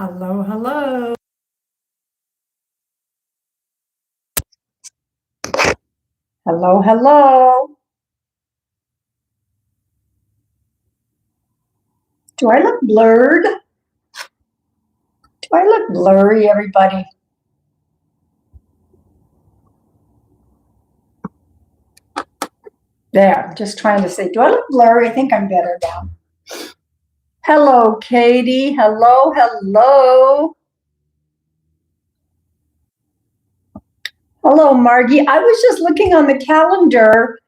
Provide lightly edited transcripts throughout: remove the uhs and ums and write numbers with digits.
Hello, hello. Hello, hello. Do I look blurred? Do I look blurry, everybody? There, just trying to say, do I look blurry? I think I'm better now. Hello, Katie. Hello, hello. Hello, Margie. I was just looking on the calendar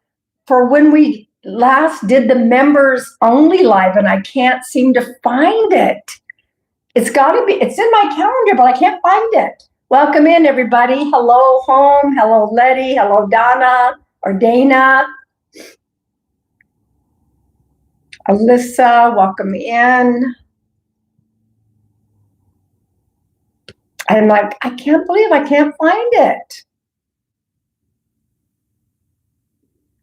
for when we last did the members only live, and I can't seem to find it. It's got to be, it's in my calendar, but I can't find it. Welcome in, everybody. Hello, home. Hello, Letty. Hello, Donna or Dana. Alyssa, welcome in. I'm like, I can't believe I can't find it.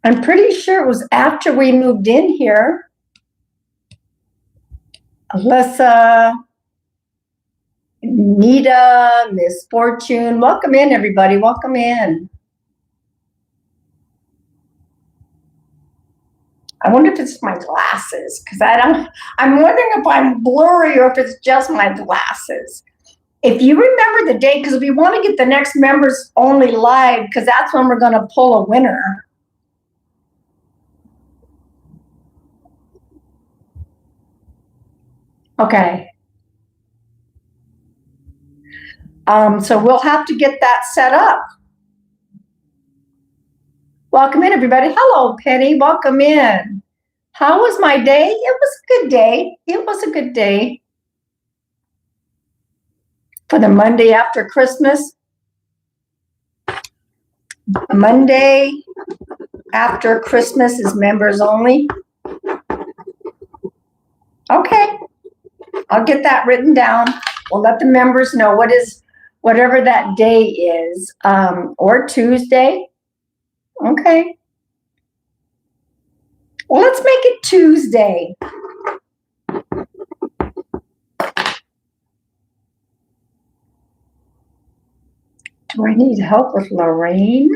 I'm pretty sure it was after we moved in here. Alyssa, Nita, Miss Fortune, welcome in, everybody. Welcome in. I wonder if it's my glasses, because I'm wondering if I'm blurry or if it's just my glasses. If you remember the date, because we want to get the next members only live, because that's when we're going to pull a winner. Okay. So we'll have to get that set up. Welcome in, everybody. Hello, Penny. Welcome in. How was my day? It was a good day. It was a good day. For the Monday after Christmas. Monday after Christmas is members only. Okay. I'll get that written down. We'll let the members know whatever that day is, or Tuesday. Okay. Well, let's make it Tuesday. Do I need help with Lorraine?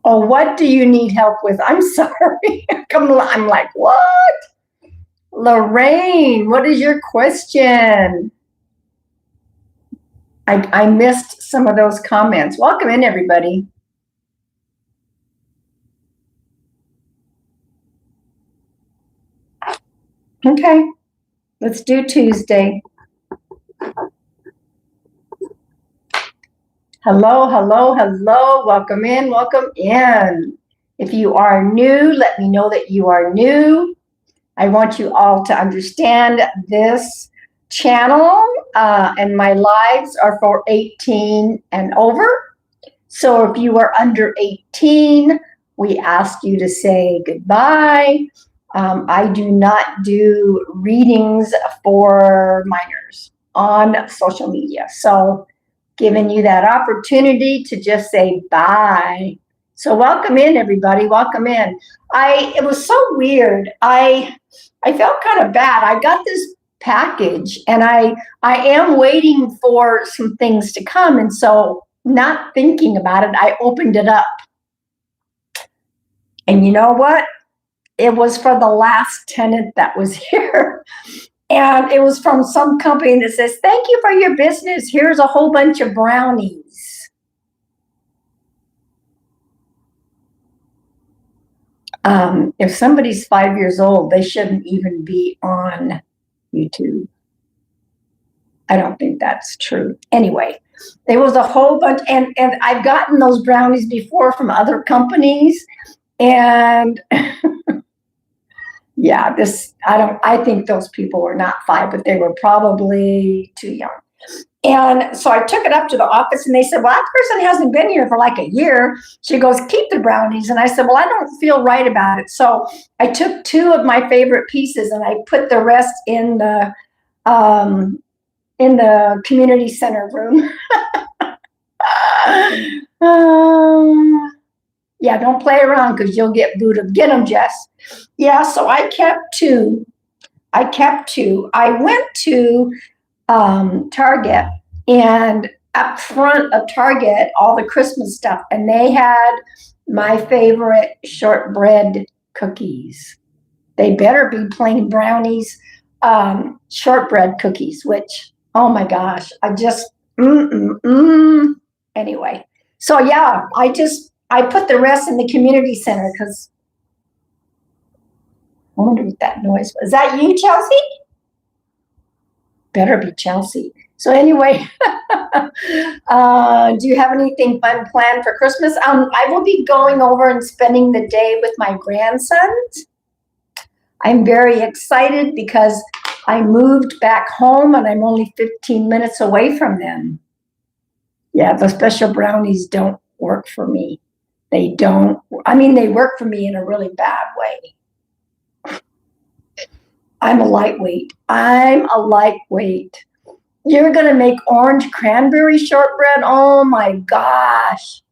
Oh, what do you need help with? I'm sorry. I'm like, what? Lorraine, what is your question? I missed some of those comments. Welcome in, everybody. Okay, let's do Tuesday. Hello, hello, hello. Welcome in, welcome in. If you are new, let me know that you are new. I want you all to understand this channel and my lives are for 18 and over. So if you are under 18, we ask you to say goodbye. I do not do readings for minors on social media. So giving you that opportunity to just say bye. So welcome in, everybody. Welcome in. It was so weird. I felt kind of bad. I got this package and I am waiting for some things to come. And so not thinking about it, I opened it up. And you know what? It was for the last tenant that was here. And it was from some company that says, thank you for your business. Here's a whole bunch of brownies. If somebody's 5 years old, they shouldn't even be on YouTube. I don't think that's true. Anyway, there was a whole bunch, and I've gotten those brownies before from other companies, and yeah, I think those people were not 5, but they were probably too young. And so I took it up to the office and they said, well, that person hasn't been here for like a year. She goes, keep the brownies. And I said, well, I don't feel right about it. So I took 2 of my favorite pieces and I put the rest in the community center room. Yeah, don't play around because you'll get booted. Get them, Jess. Yeah, so I kept 2. I kept two. I went to Target, and up front of Target, all the Christmas stuff, and they had my favorite shortbread cookies. They better be plain brownies, shortbread cookies, which, oh my gosh, I just, Anyway, so yeah, I put the rest in the community center because I wonder what that noise was. Is that you, Chelsea? Better be Chelsea. So anyway, do you have anything fun planned for Christmas? I will be going over and spending the day with my grandsons. I'm very excited because I moved back home and I'm only 15 minutes away from them. Yeah, the special brownies don't work for me. They don't. I mean, they work for me in a really bad way. I'm a lightweight. You're going to make orange cranberry shortbread? Oh my gosh.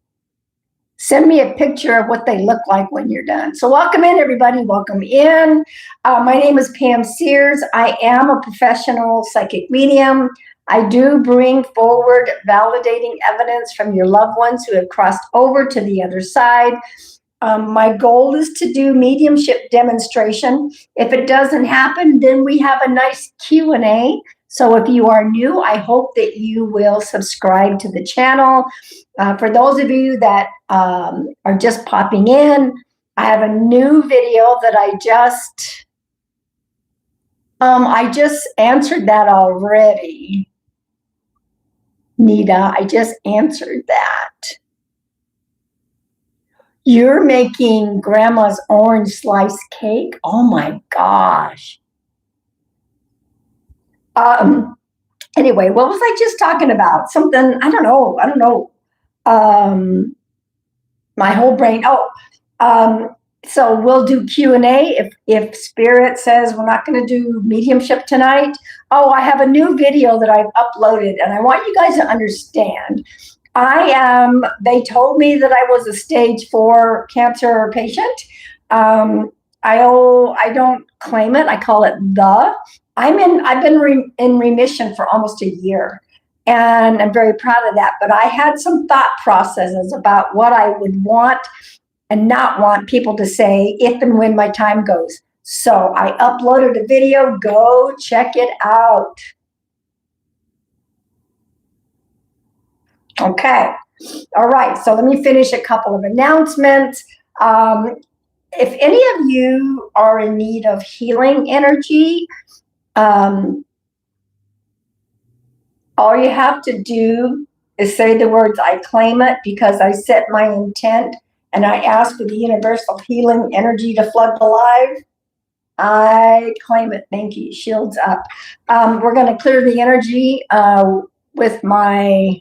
Send me a picture of what they look like when you're done. So welcome in, everybody. Welcome in. My name is Pam Sears. I am a professional psychic medium. I do bring forward validating evidence from your loved ones who have crossed over to the other side. My goal is to do mediumship demonstration. If it doesn't happen, then we have a nice Q&A. So if you are new, I hope that you will subscribe to the channel. For those of you that are just popping in, I have a new video that I just answered that already. Nita, I just answered that. You're making grandma's orange slice cake? Oh my gosh. Anyway, what was I just talking about? Something, I don't know. My whole brain. So we'll do Q&A if Spirit says we're not going to do mediumship tonight. Oh, I have a new video that I've uploaded, and I want you guys to understand. They told me that I was a stage 4 cancer patient. I don't claim it. I call it I've been in remission for almost a year, and I'm very proud of that. But I had some thought processes about what I would want and not want people to say if and when my time goes. So I uploaded a video. Go check it out. Okay. All right. So let me finish a couple of announcements. If any of you are in need of healing energy, all you have to do is say the words, I claim it, because I set my intent and I ask for the universal healing energy to flood the live. I claim it. Thank you. Shields up. We're going to clear the energy with my...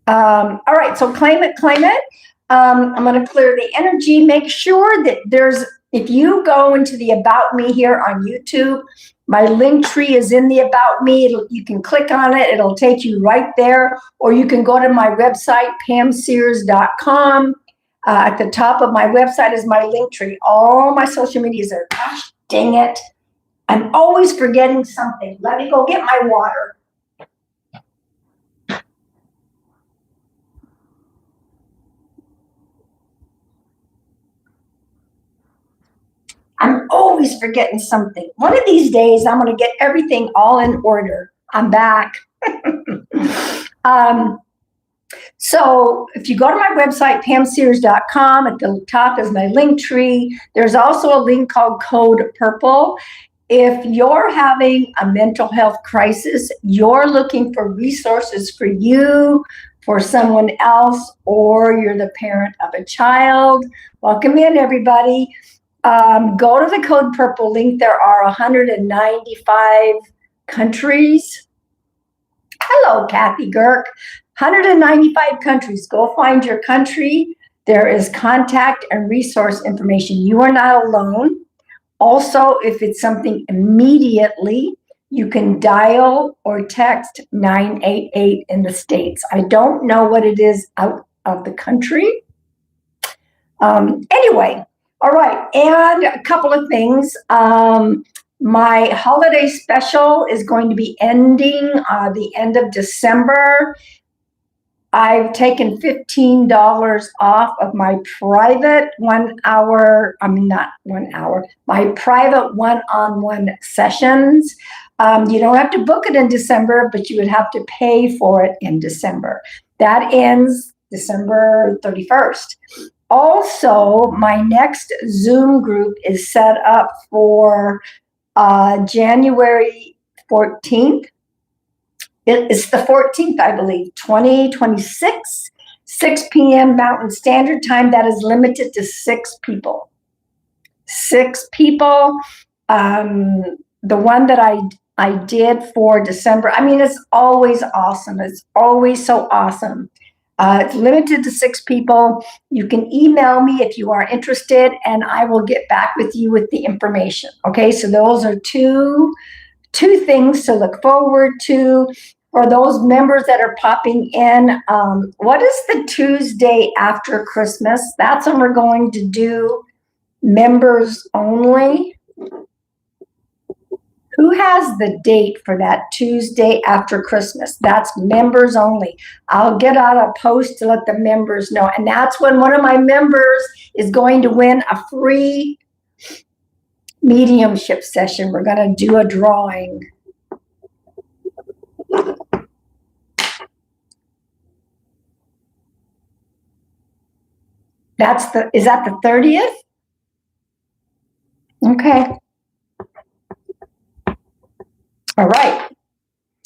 all right, so claim it. I'm going to clear the energy. Make sure that if you go into the About Me here on YouTube, my link tree is in the About Me. You can click on it. It'll take you right there. Or you can go to my website, pamsears.com. At the top of my website is my link tree. All my social medias are, gosh dang it. I'm always forgetting something. Let me go get my water. I'm always forgetting something. One of these days, I'm going to get everything all in order. I'm back. So if you go to my website, pamsears.com, at the top is my link tree. There's also a link called Code Purple. If you're having a mental health crisis, you're looking for resources for you, for someone else, or you're the parent of a child, welcome in, everybody. Go to the Code Purple link. There are 195 countries. Hello, Kathy Girk. 195 countries. Go find your country. There is contact and resource information. You are not alone. Also, if it's something immediately, You can dial or text 988 in the States. I don't know what it is out of the country. Anyway, all right. And a couple of things. My holiday special is going to be ending the end of December. I've taken $15 off of my private 1 hour, not 1 hour, my private one-on-one sessions. You don't have to book it in December, but you would have to pay for it in December. That ends December 31st. Also, my next Zoom group is set up for January 14th. It's the 14th, I believe, 2026, 6 p.m. Mountain Standard Time. That is limited to 6 people. 6 people. The one that I did for December, it's always awesome. It's always so awesome. It's limited to 6 people. You can email me if you are interested, and I will get back with you with the information. Okay, so those are two things to look forward to. For those members that are popping in, what is the Tuesday after Christmas? That's when we're going to do members only. Who has the date for that Tuesday after Christmas? That's members only. I'll get out a post to let the members know. And that's when one of my members is going to win a free mediumship session. We're going to do a drawing. Is that the 30th? Okay. All right.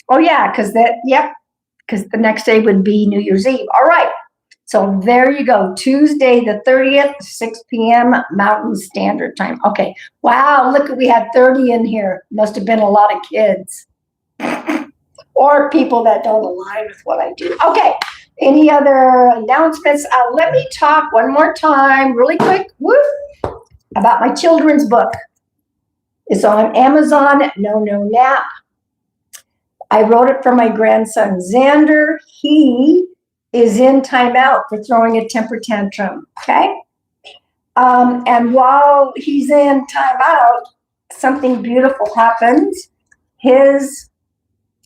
Oh yeah, because the next day would be New Year's Eve. All right. So there you go. Tuesday the 30th, 6 p.m. Mountain Standard Time. Okay. Wow, look, we had 30 in here. Must have been a lot of kids. Or people that don't align with what I do. Okay. Any other announcements? Let me talk one more time, really quick, about my children's book. It's on Amazon, No Nap. I wrote it for my grandson, Xander. He is in timeout for throwing a temper tantrum, okay? And while he's in timeout, something beautiful happens. His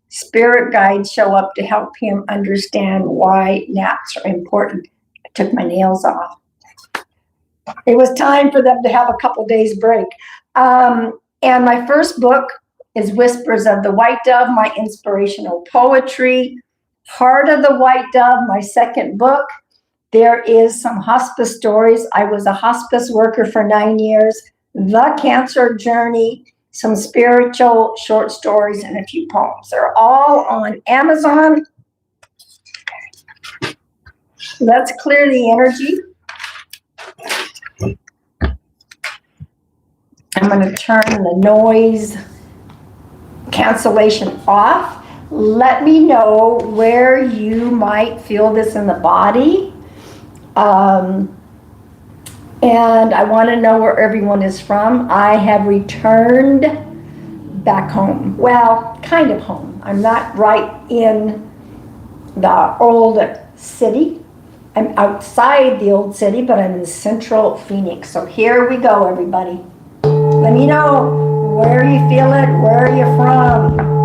spirit guides show up to help him understand why naps are important. I took my nails off. It was time for them to have a couple days break. And my first book is Whispers of the White Dove, my inspirational poetry. Heart of the White Dove, my second book. There is some hospice stories. I was a hospice worker for 9 years. The Cancer Journey, some spiritual short stories, and a few poems. They're all on Amazon. Let's clear the energy. I'm going to turn the noise cancellation off. Let me know where you might feel this in the body. And I want to know where everyone is from. I have returned back home. Well, kind of home. I'm not right in the old city. I'm outside the old city, but I'm in central Phoenix. So here we go, everybody. Let me know where you feel it, where are you from?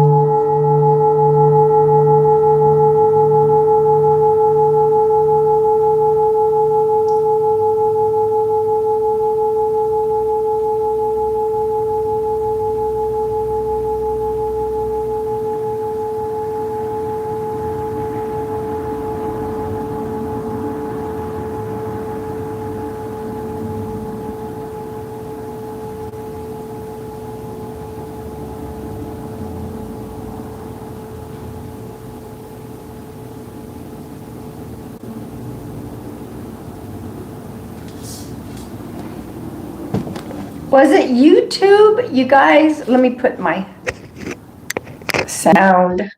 Was it YouTube? You guys, let me put my sound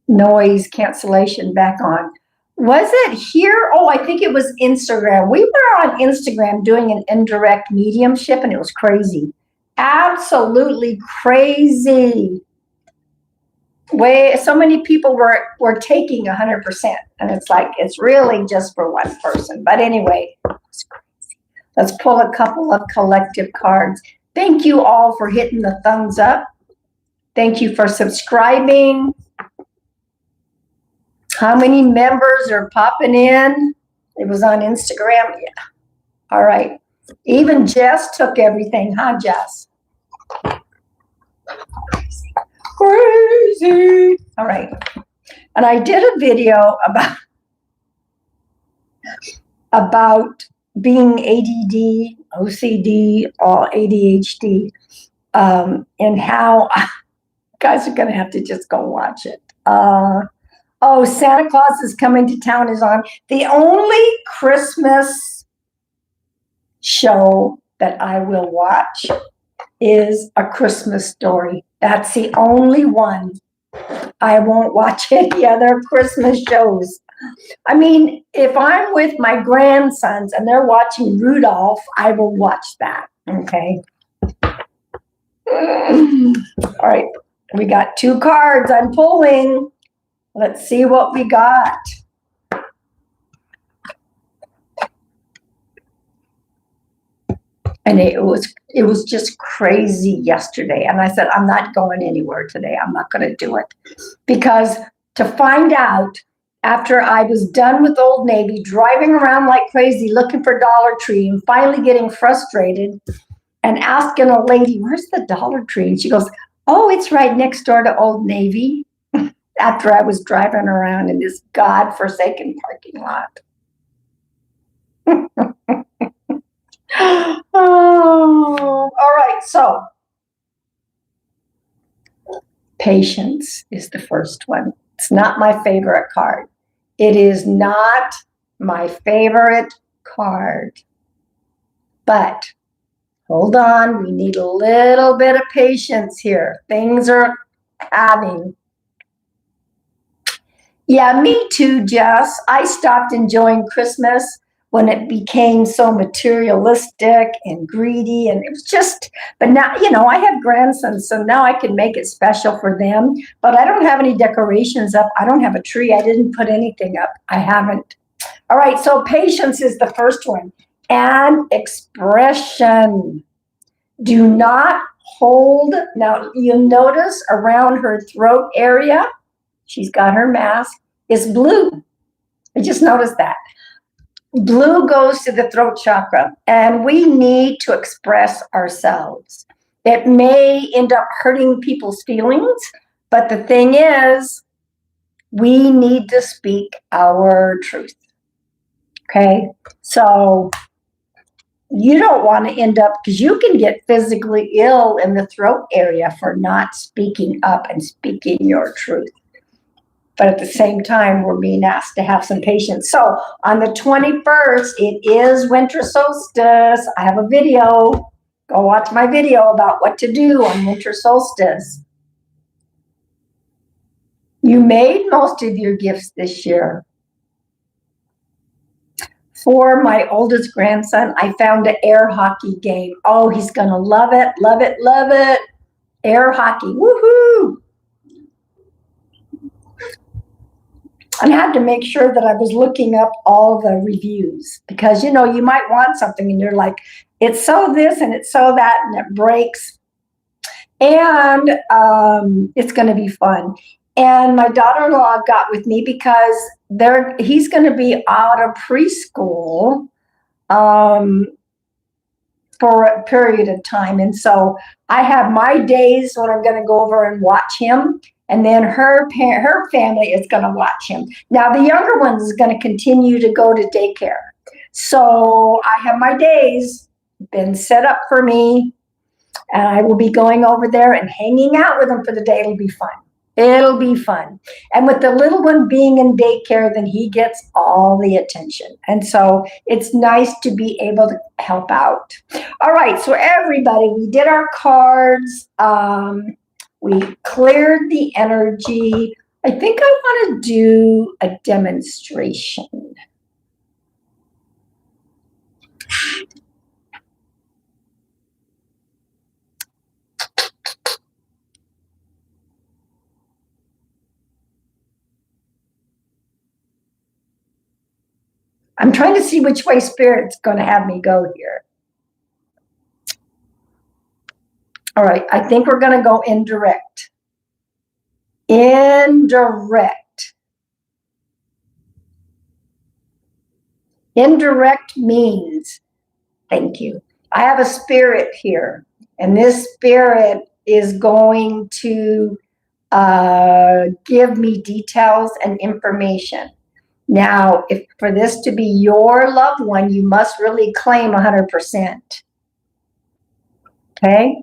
noise cancellation back on. Was it here? Oh, I think it was Instagram. We were on Instagram doing an indirect mediumship, and it was crazy. Absolutely crazy. So many people were taking 100%, and it's like it's really just for one person. But anyway, let's pull a couple of collective cards. Thank you all for hitting the thumbs up. Thank you for subscribing. How many members are popping in? It was on Instagram. Yeah. All right. Even Jess took everything, huh, Jess? Crazy. All right. And I did a video about being ADD, OCD, or ADHD, and how guys are going to have to just go watch it. Oh, Santa Claus is Coming to Town is on. The only Christmas show that I will watch is A Christmas Story. That's the only one. I won't watch any other Christmas shows. I mean, if I'm with my grandsons and they're watching Rudolph, I will watch that. Okay. All right. We got 2 cards I'm pulling. Let's see what we got. And it was just crazy yesterday. And I said, I'm not going anywhere today. I'm not going to do it. Because to find out, after I was done with Old Navy, driving around like crazy, looking for Dollar Tree, and finally getting frustrated and asking a lady, where's the Dollar Tree? And she goes, oh, it's right next door to Old Navy. After I was driving around in this godforsaken parking lot. Oh, all right. So patience is the first one. It's not my favorite card. It is not my favorite card. But hold on. We need a little bit of patience here. Things are happening. Yeah, me too, Jess. I stopped enjoying Christmas when it became so materialistic and greedy, and it was just, but now, I have grandsons, so now I can make it special for them, but I don't have any decorations up. I don't have a tree. I didn't put anything up. I haven't. All right, so patience is the first one. And expression. Do not hold. Now, you'll notice around her throat area, she's got her mask, is blue. I just noticed that. Blue goes to the throat chakra, and we need to express ourselves. It may end up hurting people's feelings, but the thing is, we need to speak our truth. Okay? So you don't want to end up, because you can get physically ill in the throat area for not speaking up and speaking your truth. But at the same time, we're being asked to have some patience. So on the 21st, it is winter solstice. I have a video. Go watch my video about what to do on winter solstice. You made most of your gifts this year. For my oldest grandson, I found an air hockey game. Oh, he's going to love it, love it, love it. Air hockey. Woohoo! I had to make sure that I was looking up all the reviews, because, you might want something and you're like, it's so this and it's so that, and it breaks. And it's going to be fun. And my daughter-in-law got with me because he's going to be out of preschool for a period of time. And so I have my days when I'm going to go over and watch him. And then her family is going to watch him. Now, the younger one is going to continue to go to daycare. So I have my days been set up for me. And I will be going over there and hanging out with them for the day. It'll be fun. It'll be fun. And with the little one being in daycare, then he gets all the attention. And so it's nice to be able to help out. All right. So everybody, we did our cards. We cleared the energy. I think I want to do a demonstration. I'm trying to see which way Spirit's going to have me go here. All right, I think we're going to go indirect. Indirect. Indirect means, thank you, I have a spirit here, and this spirit is going to give me details and information. Now, if for this to be your loved one, you must really claim 100%. Okay?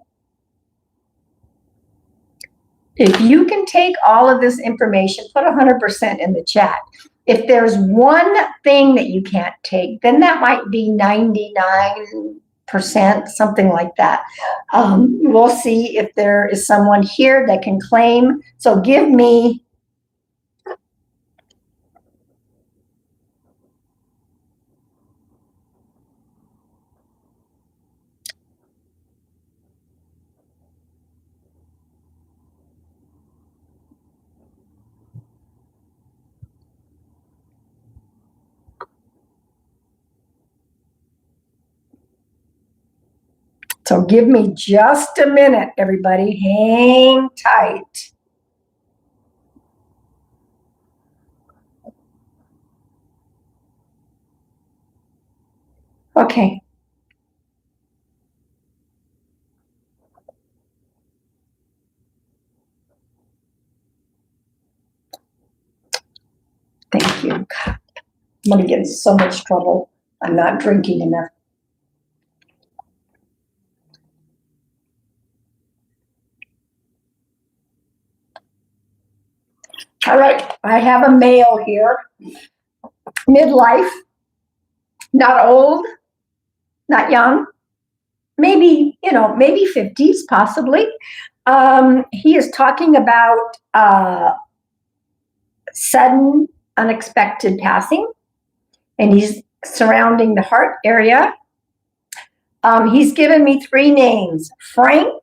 If you can take all of this information, put 100% in the chat. If there's one thing that you can't take, then that might be 99%, something like that. We'll see if there is someone here that can claim. So give me So give me just a minute, everybody. Hang tight. Okay. Thank you. I'm going to get in so much trouble. I'm not drinking enough. All right, I have a male here, midlife, not old, not young, maybe, maybe 50s, possibly. He is talking about sudden, unexpected passing, and he's surrounding the heart area. He's given me 3 names, Frank,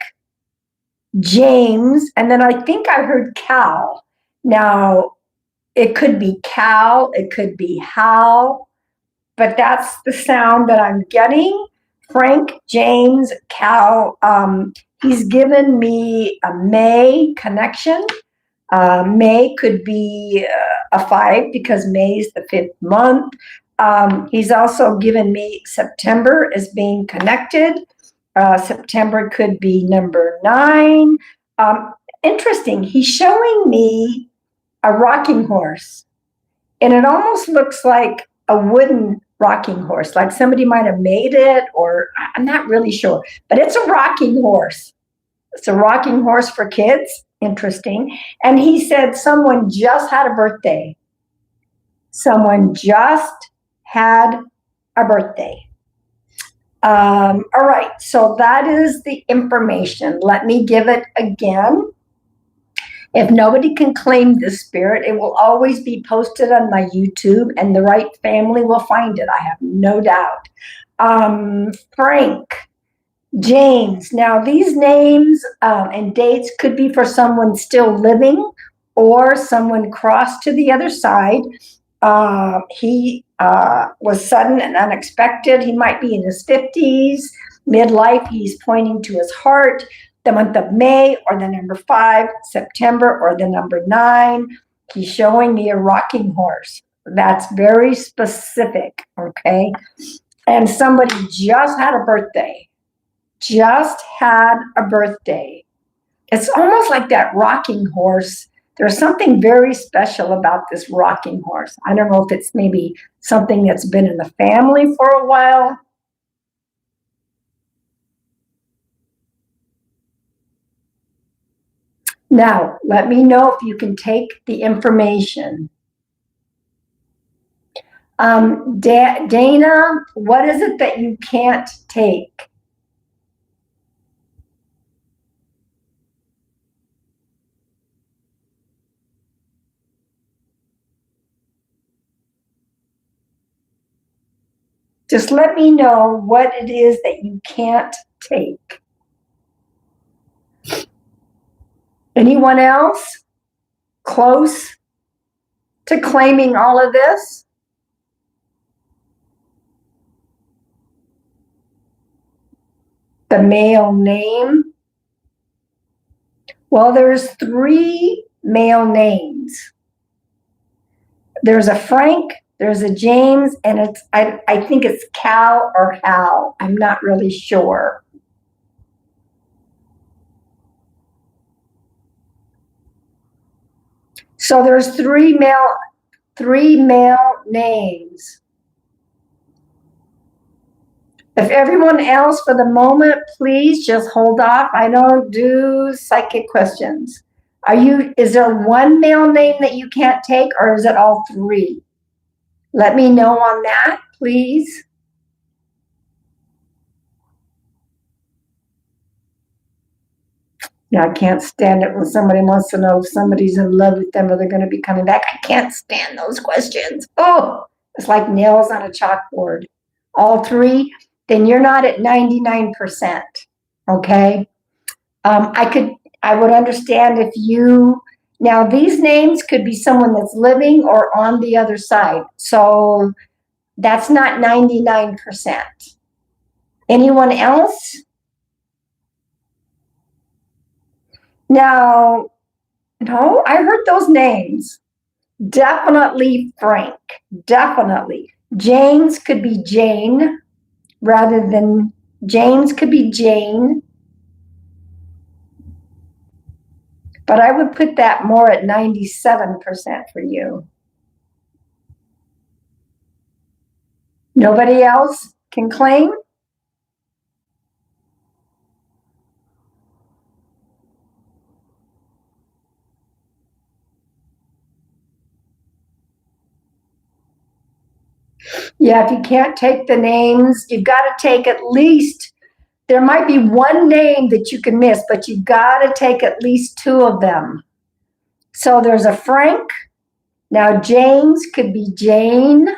James, and then I think I heard Cal. Now, it could be Cal, it could be Hal, but that's the sound that I'm getting. Frank, James, Cal. He's given me a May connection. May could be a 5 because May is the 5th month. He's also given me September as being connected. September could be number 9. Interesting. He's showing me a rocking horse, and it almost looks like a wooden rocking horse, like somebody might have made it, or I'm not really sure, but it's a rocking horse. It's a rocking horse for kids. Interesting. And he said someone just had a birthday. Someone just had a birthday. All right, so that is the information. Let me give it again. If nobody can claim this spirit, it will always be posted on my YouTube, and the right family will find it. I have no doubt. Frank, James. Now, these names and dates could be for someone still living or someone crossed to the other side. He was sudden and unexpected. He might be in his 50s, midlife. He's pointing to his heart. The month of May, or the number 5, September, or the number 9. He's showing me a rocking horse. That's very specific, okay? And somebody just had a birthday. Just had a birthday. It's almost like that rocking horse. There's something very special about this rocking horse. I don't know if it's maybe something that's been in the family for a while. Now, let me know if you can take the information. Dana, what is it that you can't take? Just let me know what it is that you can't take. Anyone else close to claiming all of this? The male name. Well, there's 3 male names. There's a Frank, there's a James, and I think it's Cal or Hal. I'm not really sure. So there's 3 male names. If everyone else for the moment, please just hold off. I don't do psychic questions. Is there 1 male name that you can't take, or is it all 3? Let me know on that, please. Yeah, I can't stand it when somebody wants to know if somebody's in love with them or they're going to be coming back. I can't stand those questions. Oh, it's like nails on a chalkboard. All 3, then you're not at 99%. Okay. I would understand if now these names could be someone that's living or on the other side. So that's not 99%. Anyone else? Now, no, I heard those names. Definitely Frank. Definitely. James could be Jane rather than James could be Jane. But I would put that more at 97% for you. Nobody else can claim? Yeah, if you can't take the names, you've got to take at least, there might be 1 name that you can miss, but you've got to take at least 2 of them. So there's a Frank. Now James could be Jane.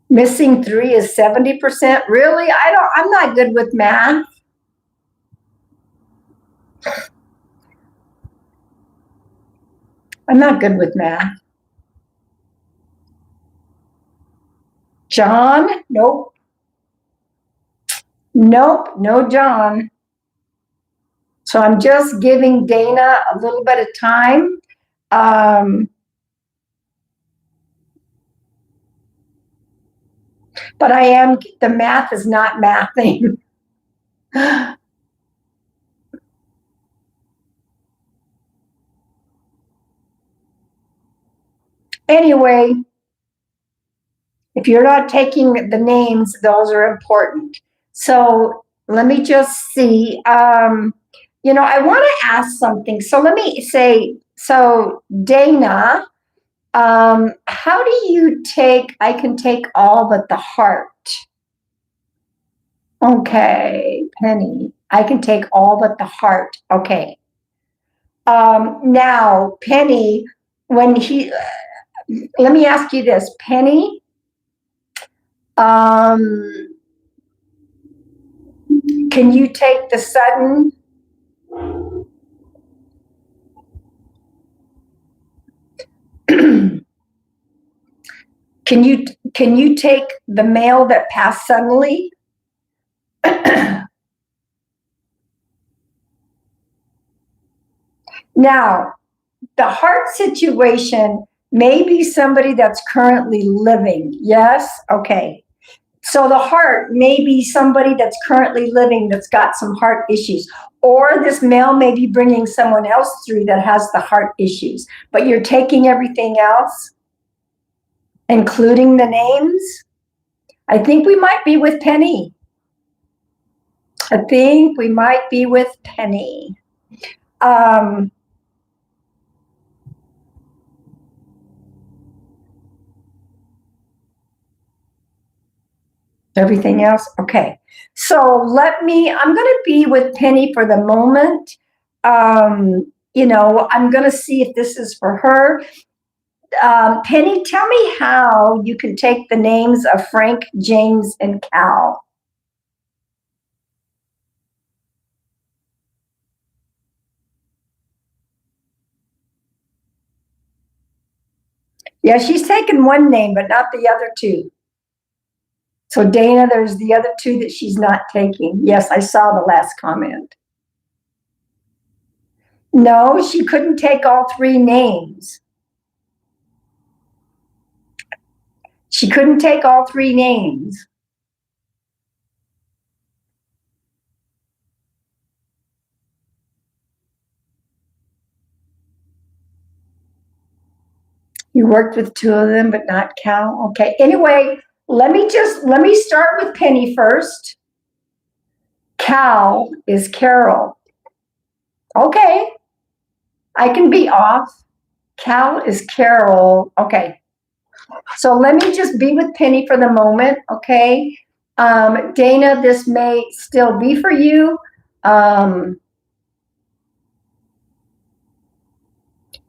Missing 3 is 70%. Really? I'm not good with math. I'm not good with math. John? Nope. Nope, no John. So I'm just giving Dana a little bit of time. But the math is not mathing. Anyway, if you're not taking the names, those are important. So let me just see. I want to ask something. So let me say, Dana, how do you take, I can take all but the heart. Okay, Penny, I can take all but the heart. Okay. Now, Penny, let me ask you this, Penny, can you take the sudden? Can you take the male that passed suddenly? Now, the heart situation may be somebody that's currently living. Yes? Okay. So the heart may be somebody that's currently living that's got some heart issues. Or this male may be bringing someone else through that has the heart issues. But you're taking everything else, including the names. I think we might be with Penny. Everything else? Okay. So I'm going to be with Penny for the moment. I'm going to see if this is for her. Penny, tell me how you can take the names of Frank, James, and Cal. Yeah, she's taken 1 name, but not the other 2. So Dana, there's the other two that she's not taking. Yes, I saw the last comment. No, she couldn't take all three names. She couldn't take all three names. You worked with two of them, but not Cal. Okay. Anyway, let me start with Penny first. Cal is Carol. Okay. I can be off. Cal is Carol. Okay. So let me just be with Penny for the moment. Okay. Dana, this may still be for you.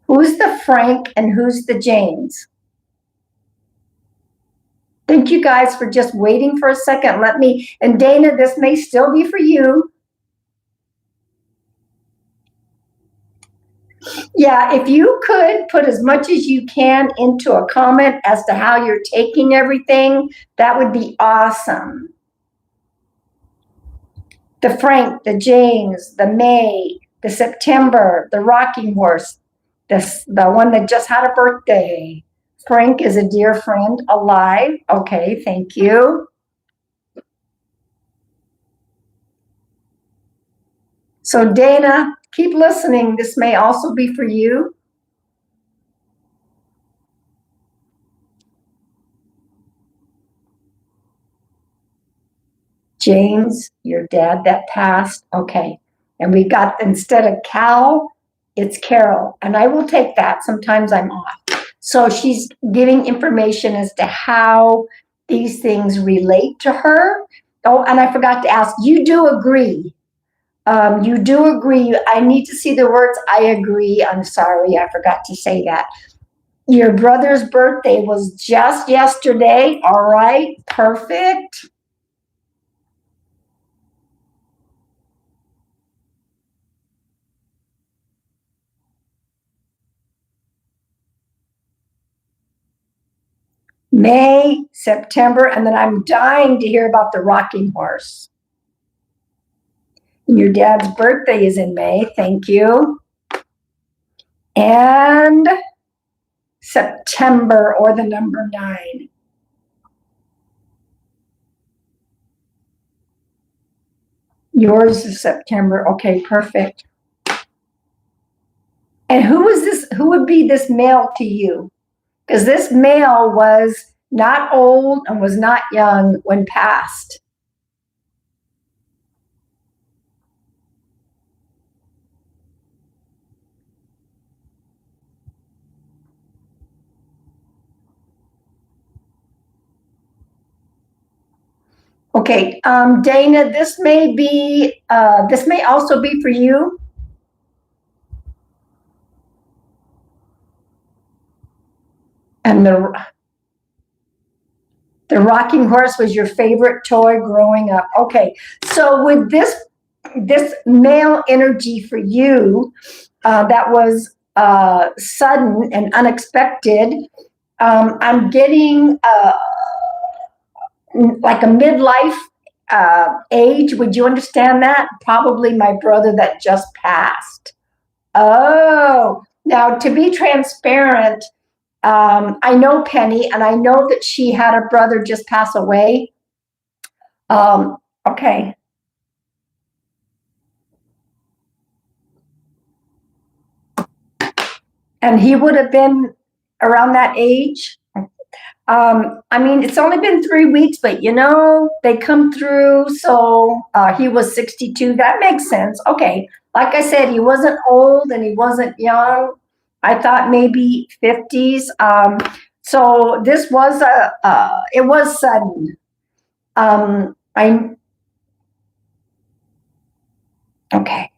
Who's the Frank and who's the James? Thank you guys for just waiting for a second. And Dana, this may still be for you. Yeah, if you could put as much as you can into a comment as to how you're taking everything, that would be awesome. The Frank, the James, the May, the September, the Rocking Horse, the one that just had a birthday. Frank is a dear friend alive. Okay, thank you. So Dana, keep listening. This may also be for you. James, your dad that passed. Okay. And we got, instead of Cal, it's Carol. And I will take that. Sometimes I'm off. So she's giving information as to how these things relate to her. Oh, and I forgot to ask, you do agree. You do agree. I need to see the words, I agree. I'm sorry, I forgot to say that. Your brother's birthday was just yesterday. All right, perfect. May, September, and then I'm dying to hear about the Rocking Horse. Your dad's birthday is in May. Thank you. And September, or the number 9. Yours is September. Okay, perfect. And who is this? Who would be this male to you? Because this male was not old and was not young when passed. Okay, Dana, this may also be for you. And the Rocking Horse was your favorite toy growing up. Okay, so with this male energy for you, that was sudden and unexpected, I'm getting like a midlife age. Would you understand that? Probably my brother that just passed. Oh, now to be transparent, I know Penny, and I know that she had a brother just pass away. Okay. And he would have been around that age. I mean, it's only been 3 weeks, but you know, they come through. So he was 62. That makes sense. Okay. Like I said, he wasn't old and he wasn't young. I thought maybe 50s. So this was it was sudden. Okay.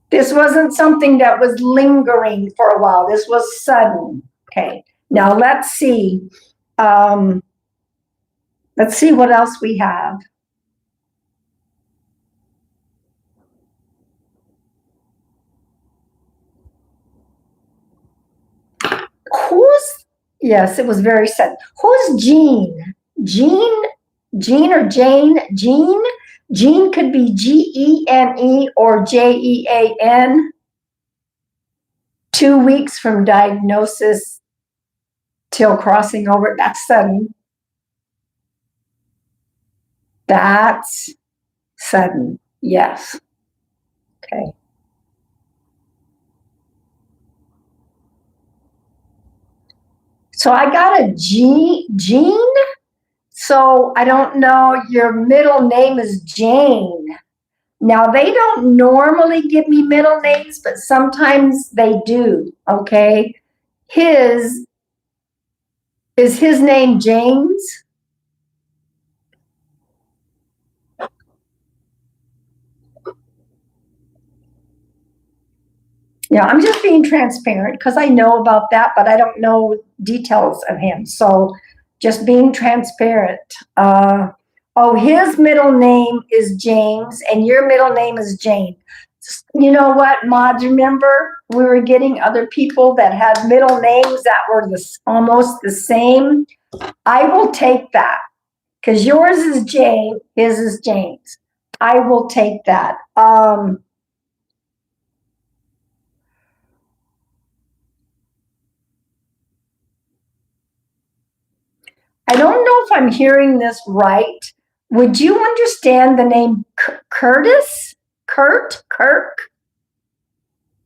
This wasn't something that was lingering for a while. This was sudden. Okay. Now let's see. Let's see what else we have. Yes, it was very sudden. Who's Jean? Jean or Jane? Jean? Jean could be Gene or Jean. 2 weeks from diagnosis till crossing over. That's sudden. That's sudden. Yes. Okay. So I got a Jean. So I don't know. Your middle name is Jane. Now, they don't normally give me middle names, but sometimes they do. Okay. Is his name James? Yeah, I'm just being transparent because I know about that, but I don't know details of him. So just being transparent. Oh, his middle name is James and your middle name is Jane. You know what, Maud, remember we were getting other people that had middle names that were almost the same? I will take that because yours is Jane, his is James. I will take that. I don't know if I'm hearing this right. Would you understand the name Curtis? Kirk?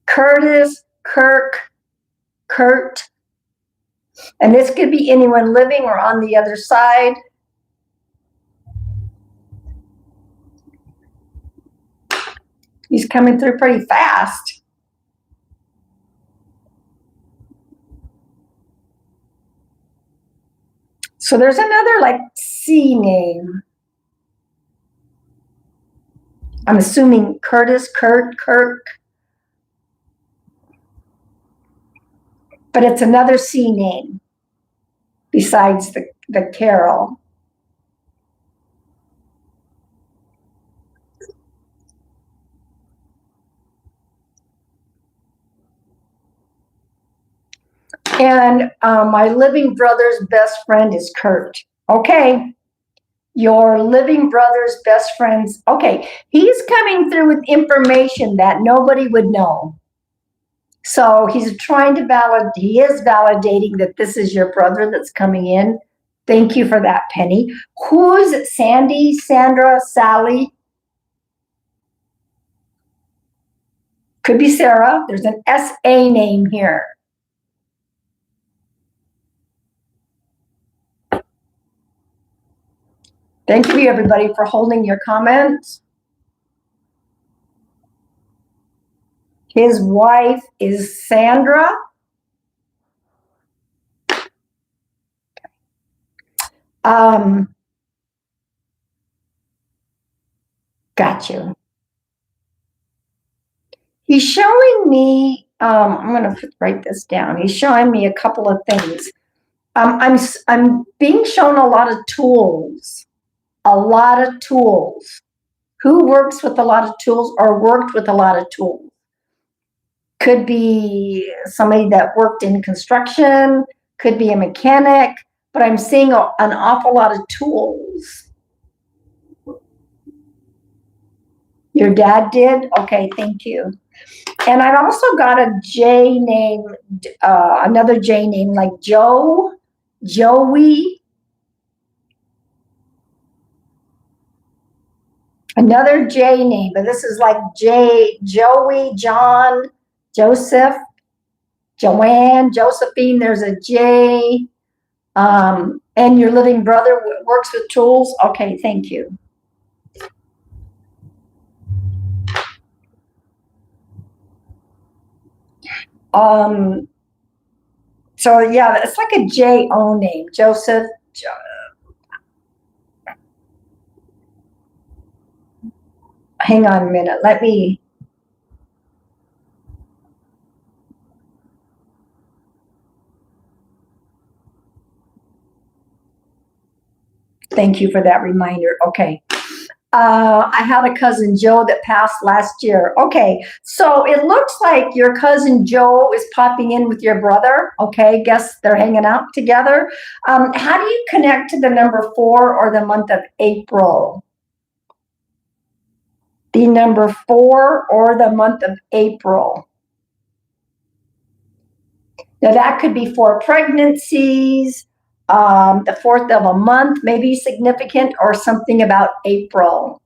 Curtis, Kirk, Kurt. And this could be anyone living or on the other side. He's coming through pretty fast. So there's another like C name. I'm assuming Curtis, Kurt, Kirk. But it's another C name besides the Carol. And my living brother's best friend is Kurt. Okay. Your living brother's best friend's, okay. He's coming through with information that nobody would know. So he's trying to he is validating that this is your brother that's coming in. Thank you for that, Penny. Who's it? Sandy, Sandra, Sally? Could be Sarah. There's an SA name here. Thank you, everybody, for holding your comments. His wife is Sandra. Got you. He's showing me, I'm going to write this down. He's showing me a couple of things. I'm being shown a lot of tools. A lot of tools. Who works with a lot of tools or worked with a lot of tools? Could be somebody that worked in construction, could be a mechanic, but I'm seeing an awful lot of tools. Your dad did? Okay, thank you. And I've also got a J name, another J name like Joe, Joey. Another J name, but this is like Joey, John, Joseph, Joanne, Josephine. There's a J. And your living brother works with tools. Okay, thank you. So yeah, it's like a J-O name, Joseph. Hang on a minute. Let me. Thank you for that reminder. Okay. I had a cousin Joe that passed last year. Okay, so it looks like your cousin Joe is popping in with your brother. Okay, guess they're hanging out together. How do you connect to the number 4 or the month of April? The number 4 or the month of April. Now that could be 4 pregnancies, the 4th of a month may be significant, or something about April.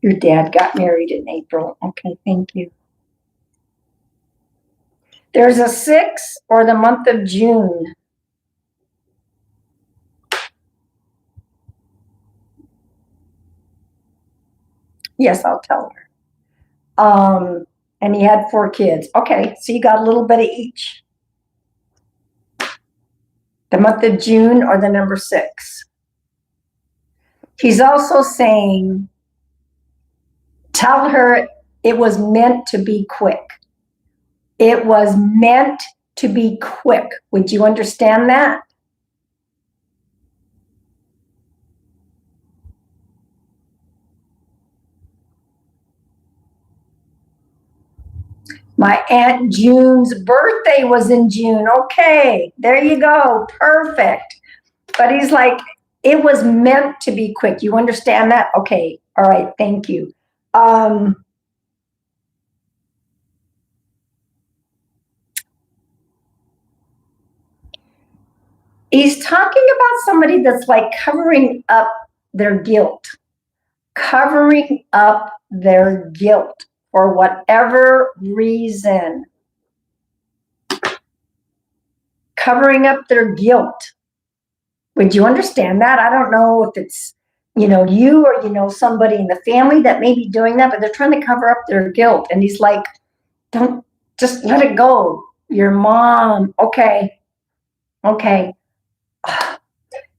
Your dad got married in April. Okay, thank you. There's a 6 or the month of June. Yes, I'll tell her. And he had 4 kids. Okay, so you got a little bit of each. The month of June or the number 6. He's also saying, tell her it was meant to be quick. It was meant to be quick. Would you understand that? My Aunt June's birthday was in June. Okay, there you go. Perfect. But he's like, it was meant to be quick. You understand that? Okay. All right. Thank you. He's talking about somebody that's like covering up their guilt, covering up their guilt for whatever reason, covering up their guilt. Would you understand that? I don't know if it's, you or, somebody in the family that may be doing that, but they're trying to cover up their guilt. And he's like, don't, just let it go. Your mom. Okay. Okay.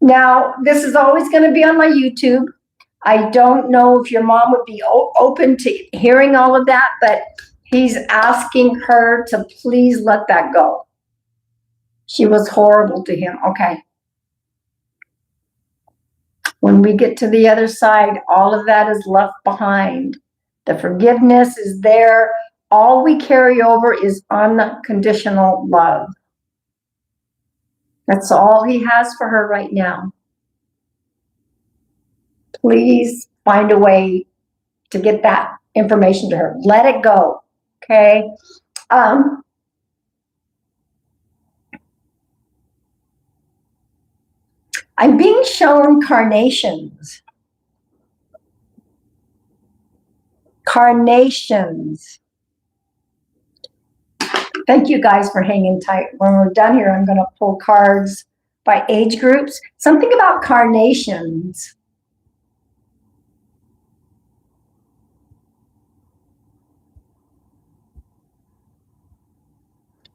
Now, this is always going to be on my YouTube. I don't know if your mom would be open to hearing all of that, but he's asking her to please let that go. She was horrible to him. Okay. When we get to the other side, all of that is left behind. The forgiveness is there. All we carry over is unconditional love. That's all he has for her right now. Please find a way to get that information to her. Let it go. Okay. I'm being shown carnations. Carnations. Thank you guys for hanging tight. When we're done here, I'm going to pull cards by age groups. Something about carnations.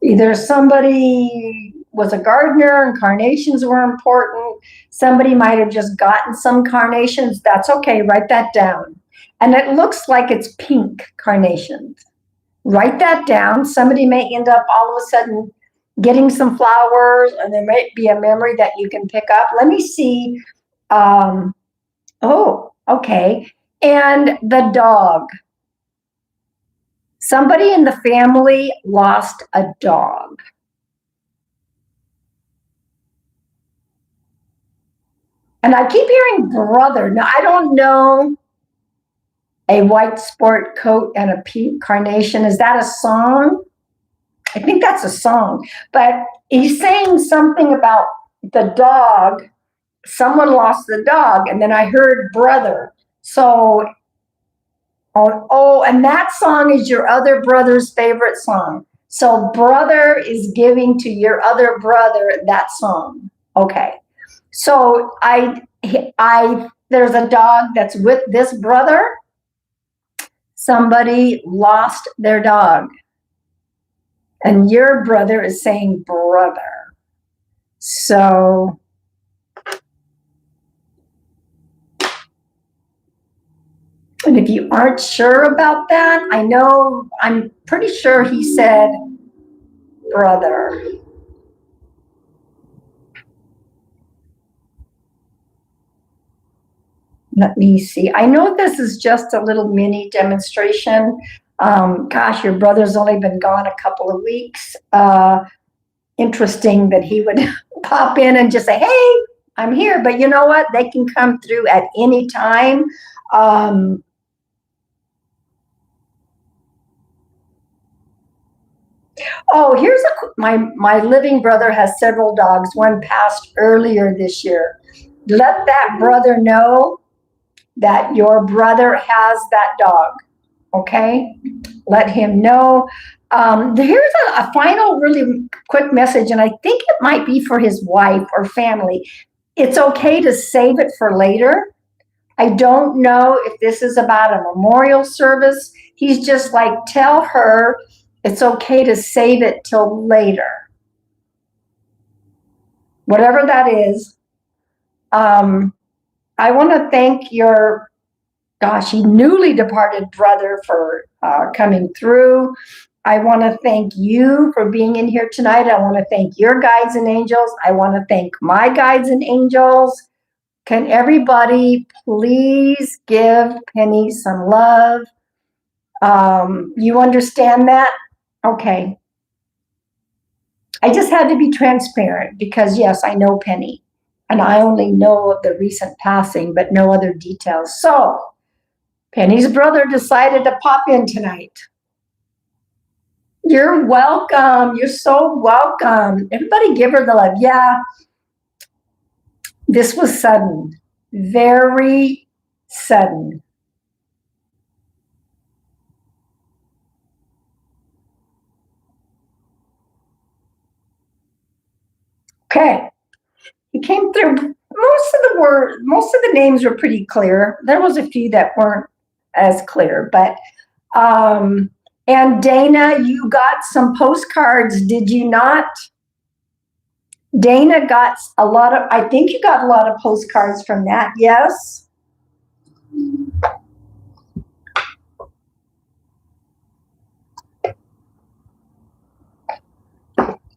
Either somebody was a gardener and carnations were important. Somebody might have just gotten some carnations. That's okay. Write that down. And it looks like it's pink carnations. Write that down. Somebody may end up all of a sudden getting some flowers, and there might be a memory that you can pick up. Let me see. Oh, okay. And the dog. Somebody in the family lost a dog. And I keep hearing brother. Now, I don't know. A white sport coat and a pink carnation. Is that a song? I think that's a song. But he's saying something about the dog. Someone lost the dog. And then I heard brother. So, and that song is your other brother's favorite song. So brother is giving to your other brother that song. Okay. So there's a dog that's with this brother. Somebody lost their dog. And your brother is saying brother. So And if you aren't sure about that, I'm pretty sure he said brother. Let me see. I know this is just a little mini demonstration. Gosh, your brother's only been gone a couple of weeks. Interesting that he would pop in and just say, hey, I'm here. But you know what? They can come through at any time. Oh, my living brother has several dogs. One passed earlier this year. Let that brother know that your brother has that dog. Okay? Let him know. Here's a final really quick message, and I think it might be for his wife or family. It's okay to save it for later. I don't know if this is about a memorial service. He's just like, tell her it's okay to save it till later. Whatever that is. I want to thank your newly departed brother for coming through. I want to thank you for being in here tonight. I want to thank your guides and angels. I want to thank my guides and angels. Can everybody please give Penny some love? You understand that? Okay. I just had to be transparent because, yes, I know Penny. And I only know of the recent passing, but no other details. So, Penny's brother decided to pop in tonight. You're welcome. You're so welcome. Everybody give her the love. Yeah. This was sudden. Very sudden. Okay. He came through. Most of the names were pretty clear. There was a few that weren't as clear, but and Dana, you got some postcards, did you not? Dana got I think you got a lot of postcards from that, yes?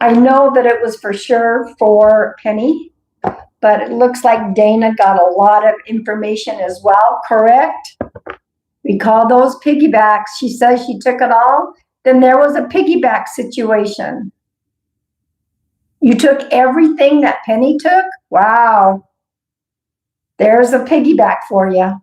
I know that it was for sure for Penny, but it looks like Dana got a lot of information as well, correct? We call those piggybacks. She says she took it all. Then there was a piggyback situation. You took everything that Penny took? Wow. There's a piggyback for you.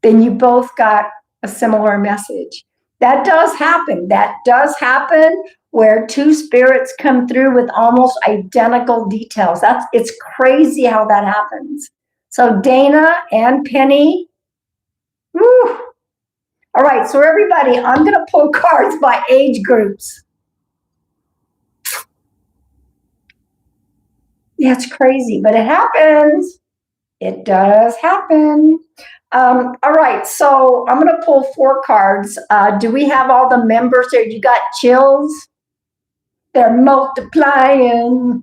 Then you both got a similar message. That does happen. That does happen where two spirits come through with almost identical details. It's crazy how that happens. So Dana and Penny, woo. All right, so everybody, I'm going to pull cards by age groups. Yeah, it's crazy, but it happens. It does happen. All right, so I'm going to pull 4 cards. Do we have all the members here? You got chills? They're multiplying.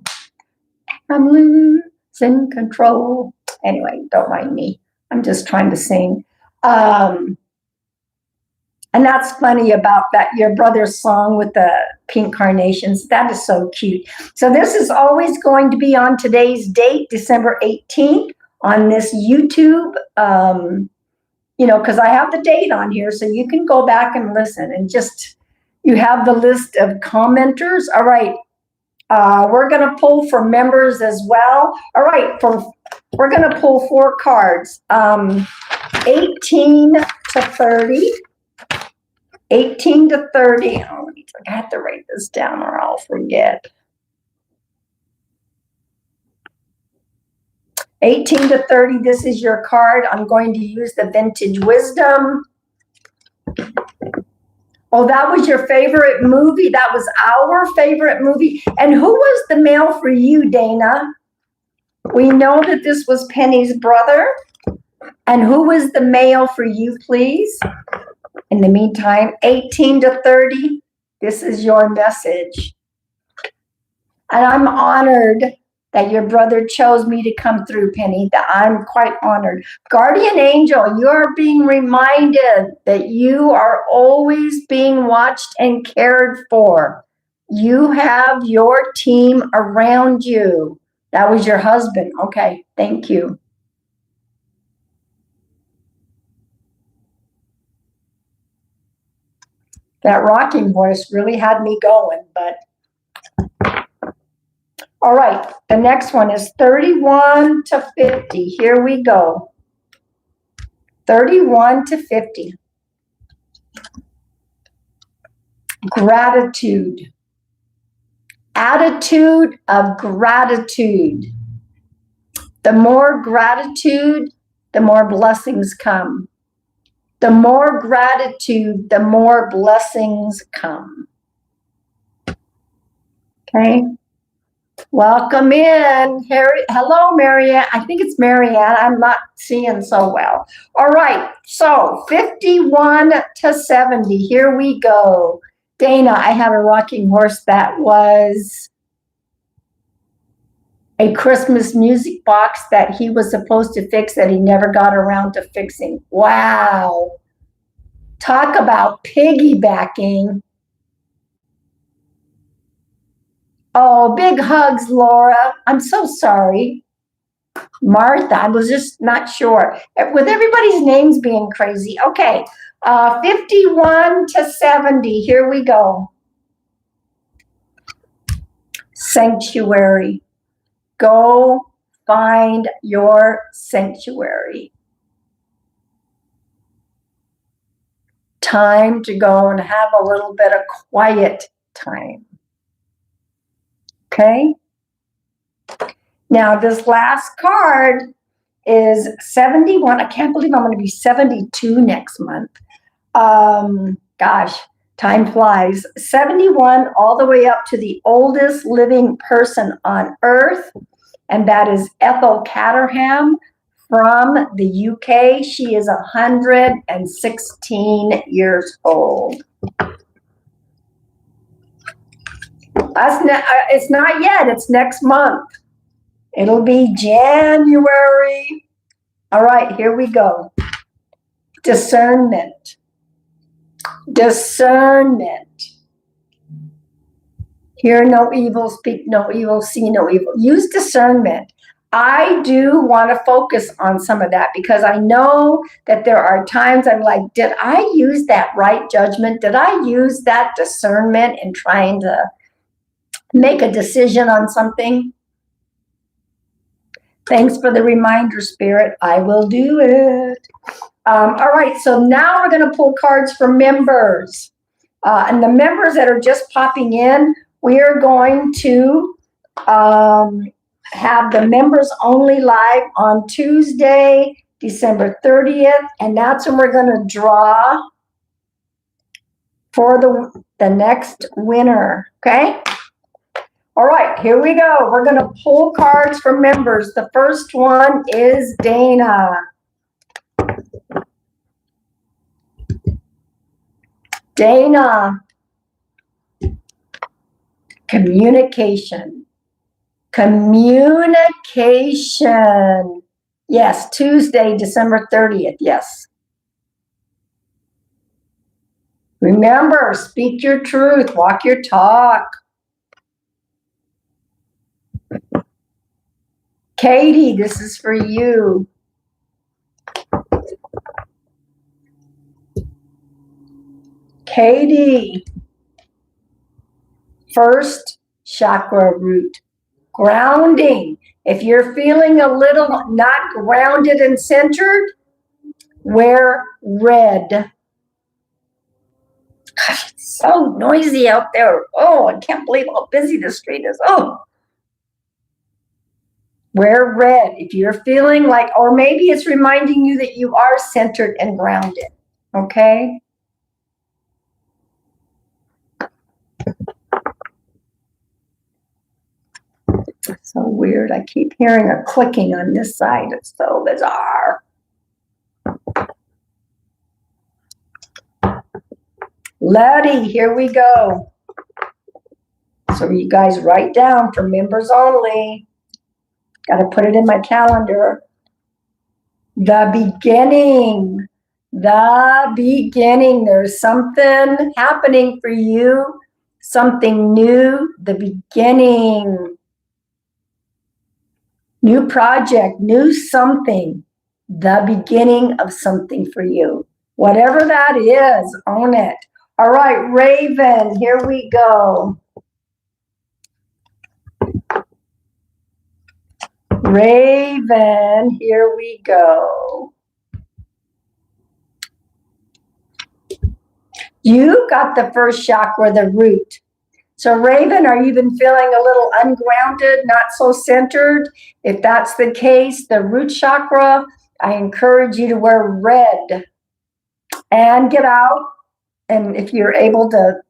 I'm losing control. Anyway, don't mind me. I'm just trying to sing. And that's funny about that, your brother's song with the pink carnations. That is so cute. So this is always going to be on today's date, December 18th, on this YouTube, because I have the date on here, so you can go back and listen and you have the list of commenters. All right. We're going to pull for members as well. All right. We're going to pull 4 cards, 18 to 30. 18 to 30. Oh, I have to write this down or I'll forget. 18 to 30, this is your card. I'm going to use the Vintage Wisdom. Oh, that was your favorite movie? That was our favorite movie. And who was the male for you, Dana? We know that this was Penny's brother. And who was the male for you, please? In the meantime, 18 to 30, this is your message. And I'm honored that your brother chose me to come through, Penny, that I'm quite honored. Guardian angel, you're being reminded that you are always being watched and cared for. You have your team around you. That was your husband. Okay, thank you. That rocking voice really had me going, but all right, the next one is 31 to 50. Here we go. 31 to 50. Gratitude. Attitude of gratitude. The more gratitude, the more blessings come. The more gratitude, the more blessings come. Okay. Welcome in, Harry. Hello, Marianne. I think it's Marianne. I'm not seeing so well. All right. So 51 to 70. Here we go. Dana, I had a rocking horse that was a Christmas music box that he was supposed to fix that he never got around to fixing. Wow. Talk about piggybacking. Oh, big hugs, Laura. I'm so sorry. Martha, I was just not sure. With everybody's names being crazy. Okay, 51 to 70. Here we go. Sanctuary. Go find your sanctuary. Time to go and have a little bit of quiet time. Okay. Now this last card is 71. I can't believe I'm going to be 72 next month. Gosh, time flies. 71 all the way up to the oldest living person on earth. And that is Ethel Caterham from the UK. She is 116 years old. It's not yet. It's next month. It'll be January. All right, here we go. Discernment. Discernment. Hear no evil, speak no evil, see no evil. Use discernment. I do want to focus on some of that because I know that there are times I'm like, did I use that right judgment? Did I use that discernment in trying to make a decision on something? Thanks for the reminder, Spirit. I will do it. All right, so now we're going to pull cards for members. And the members that are just popping in, we are going to have the members only live on Tuesday, December 30th. And that's when we're going to draw for the next winner. Okay? All right, here we go. We're going to pull cards for members. The first one is Dana. Dana. Communication. Communication. Yes, Tuesday, December 30th. Yes. Remember, speak your truth, walk your talk. Katie, this is for you. Katie, first chakra root, grounding. If you're feeling a little not grounded and centered, wear red. Gosh, it's so noisy out there. Oh, I can't believe how busy the street is. Oh. Wear red if you're feeling like, or maybe it's reminding you that you are centered and grounded. Okay? So weird. I keep hearing a clicking on this side. It's so bizarre. Letty, here we go. So you guys write down for members only. Got to put it in my calendar. The beginning. The beginning. There's something happening for you. Something new. The beginning. New project. New something. The beginning of something for you. Whatever that is, own it. All right, Raven, here we go. Raven, here we go. You got the first chakra, the root. So Raven, are you been feeling a little ungrounded, not so centered? If that's the case, the root chakra, I encourage you to wear red and get out. And if you're able to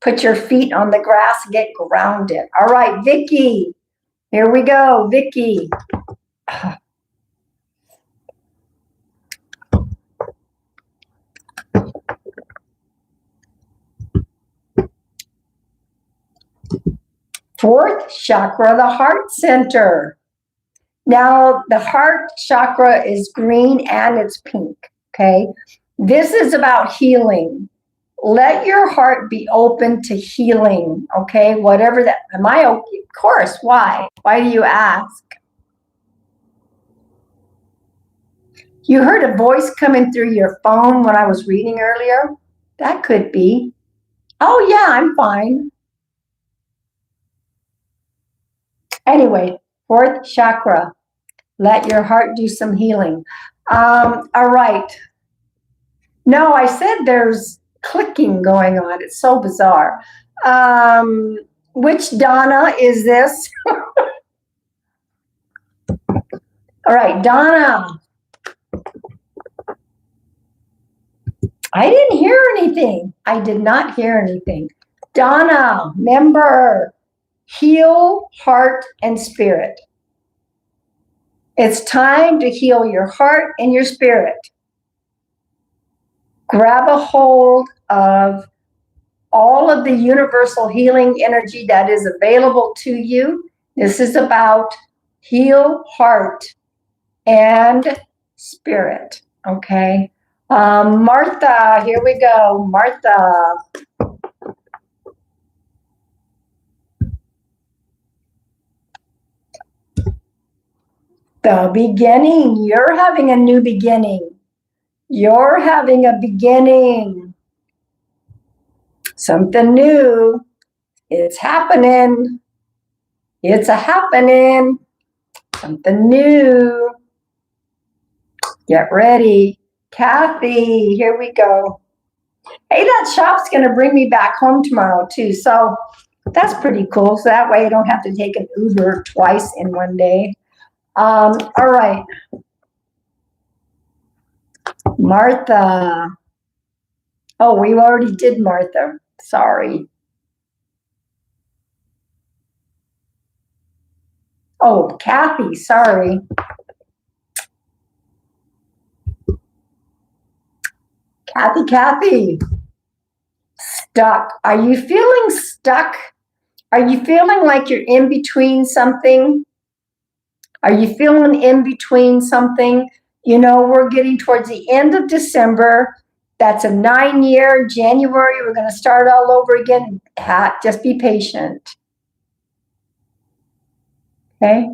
put your feet on the grass, get grounded. All right, Vicky, here we go, Vicky. Fourth chakra, the heart center. Now, the heart chakra is green and it's pink, okay? This is about healing. Let your heart be open to healing, okay? Whatever that, am I okay? Of course, why? Why do you ask? You heard a voice coming through your phone when I was reading earlier? That could be. Oh yeah, I'm fine. Anyway, fourth chakra. Let your heart do some healing. All right. No, I said there's clicking going on. It's so bizarre. Which Donna is this? All right, Donna. I didn't hear anything. I did not hear anything. Donna, member, heal heart and spirit. It's time to heal your heart and your spirit. Grab a hold of all of the universal healing energy that is available to you. This is about heal heart and spirit, okay? Martha, here we go. Martha. The beginning. You're having a new beginning. You're having a beginning. Something new. It's happening. It's a happening. Something new. Get ready. Kathy, here we go. Hey, that shop's going to bring me back home tomorrow too. So that's pretty cool. So that way I don't have to take an Uber twice in one day. All right. Martha. Oh, we already did Martha. Sorry. Oh, Kathy, sorry. Kathy. Stuck. Are you feeling stuck? Are you feeling like you're in between something? Are you feeling in between something? You know, we're getting towards the end of December. That's a 9-year. January, we're going to start all over again. Just be patient. Okay?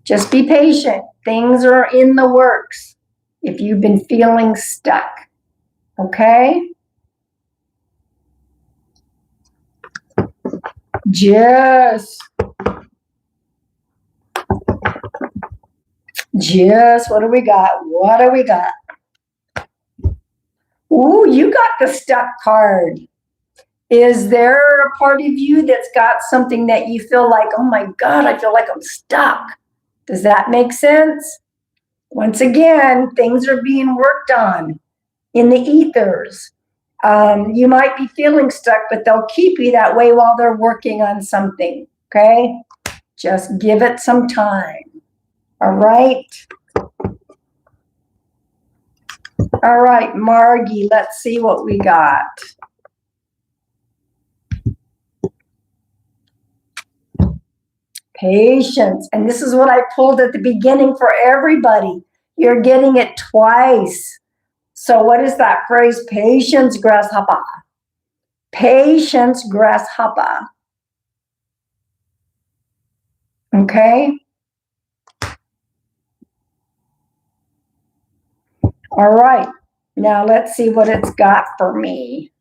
Just be patient. Things are in the works if you've been feeling stuck. Okay? Just, what do we got? What do we got? Ooh, you got the stuck card. Is there a part of you that's got something that you feel like, oh my God, I feel like I'm stuck? Does that make sense? Once again, things are being worked on in the ethers. You might be feeling stuck, but they'll keep you that way while they're working on something, okay? Just give it some time, all right? All right, Margie, let's see what we got. patience. And this is what I pulled at the beginning for everybody. You're getting it twice. So what is that phrase? Patience, grasshopper. Patience, grasshopper. Okay? All right. Now let's see what it's got for me.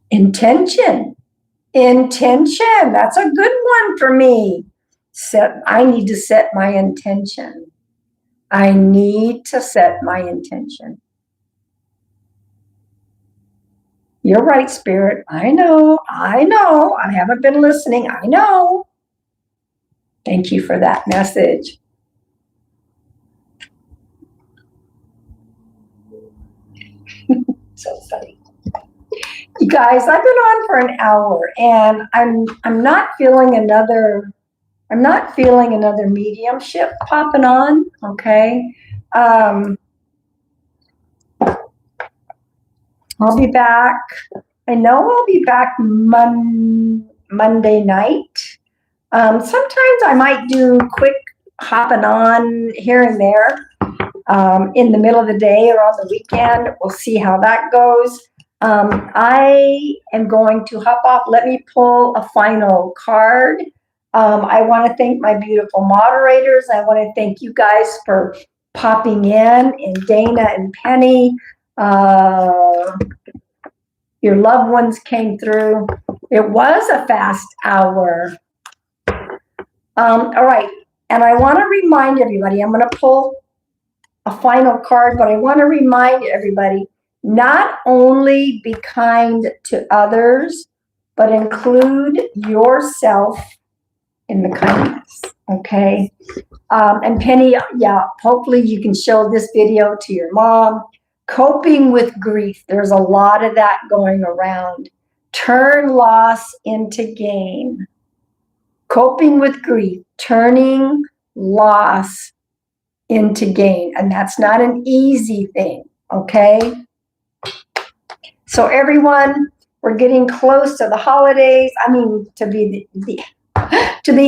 Intention. Intention. That's a good one for me. I need to set my intention. I need to set my intention. You're right, Spirit. I know. I haven't been listening. I know. Thank you for that message. So funny. You guys, I've been on for an hour and I'm not feeling another mediumship popping on, okay? I'll be back. I know I'll be back Monday night. Sometimes I might do quick hopping on here and there in the middle of the day or on the weekend. We'll see how that goes. I am going to hop off. Let me pull a final card. I want to thank my beautiful moderators. I want to thank you guys for popping in, and Dana and Penny. Your loved ones came through. It was a fast hour. All right. And I want to remind everybody, I'm going to pull a final card, but I want to remind everybody, not only be kind to others, but include yourself in the kindness, okay? And Penny, yeah, hopefully you can show this video to your mom. Coping with grief. There's a lot of that going around. Turn loss into gain. Coping with grief, turning loss into gain. And that's not an easy thing, okay? So everyone, we're getting close to the holidays. I mean, to the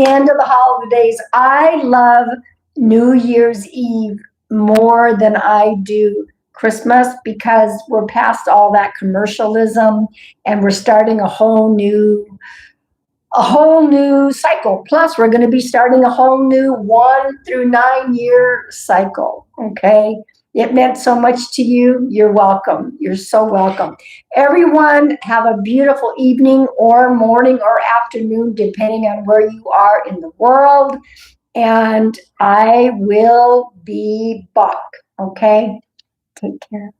end of the holidays. I love New Year's Eve more than I do Christmas, because we're past all that commercialism and we're starting a whole new cycle. Plus, we're going to be starting a whole new 1 through 9 year cycle. Okay. It meant so much to you. You're welcome. You're so welcome. Everyone, have a beautiful evening or morning or afternoon, depending on where you are in the world. And I will be back. Okay. Take care.